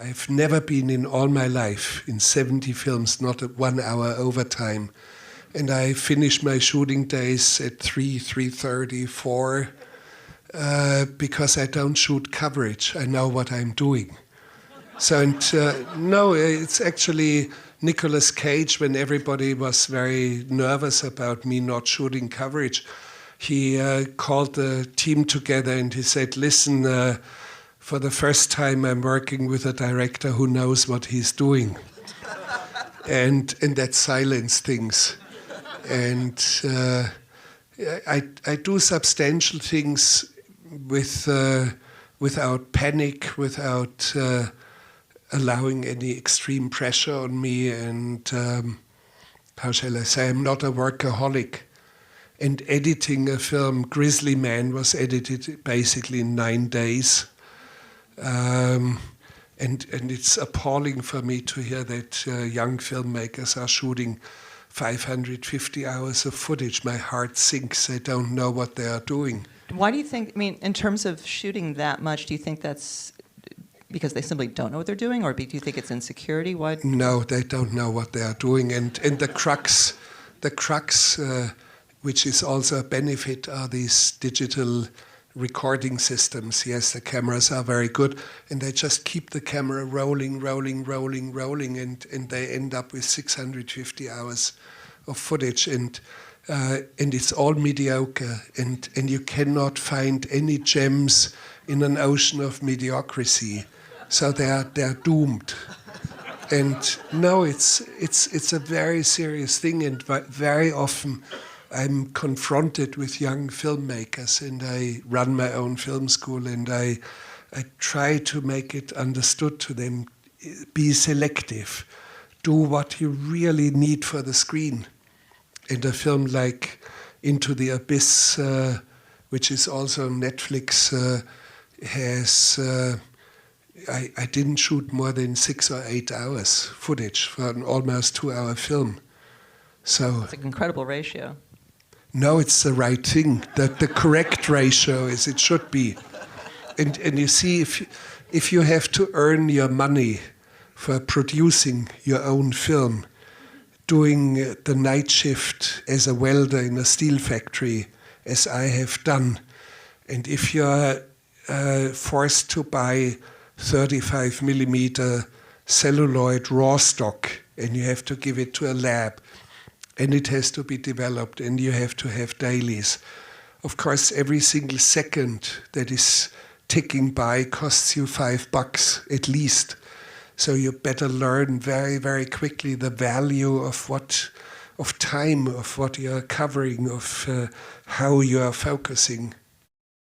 I've never been in all my life in 70 films, not at 1 hour overtime. And I finish my shooting days at 3:30, 4, because I don't shoot coverage. I know what I'm doing. So, no, it's actually Nicolas Cage, when everybody was very nervous about me not shooting coverage, he called the team together and he said, listen, for the first time I'm working with a director who knows what he's doing. and that silenced things. And I do substantial things without panic, without allowing any extreme pressure on me, and how shall I say, I'm not a workaholic. And editing a film, Grizzly Man, was edited basically in 9 days. And it's appalling for me to hear that young filmmakers are shooting 550 hours of footage. My heart sinks. I don't know what they are doing. Why do you think, I mean, in terms of shooting that much, do you think that's because they simply don't know what they're doing, or do you think it's insecurity? Why? No, they don't know what they are doing. And the crux, which is also a benefit, are these digital recording systems. Yes, the cameras are very good, and they just keep the camera rolling, and they end up with 650 hours of footage, and it's all mediocre, and you cannot find any gems in an ocean of mediocrity. So they're doomed. And no, it's a very serious thing, and very often I'm confronted with young filmmakers, and I run my own film school, and I try to make it understood to them, be selective, do what you really need for the screen. And a film like Into the Abyss, which is also on Netflix, has, I didn't shoot more than 6 or 8 hours footage for an almost 2-hour film. So it's an incredible ratio. No, it's the right thing. The correct ratio is it should be. And you see, if you have to earn your money for producing your own film, doing the night shift as a welder in a steel factory, as I have done, and if you're forced to buy 35 millimeter celluloid raw stock and you have to give it to a lab, and it has to be developed, and you have to have dailies. Of course, every single second that is ticking by costs you $5 at least. So you better learn very, very quickly the value of time, of what you are covering, of how you are focusing.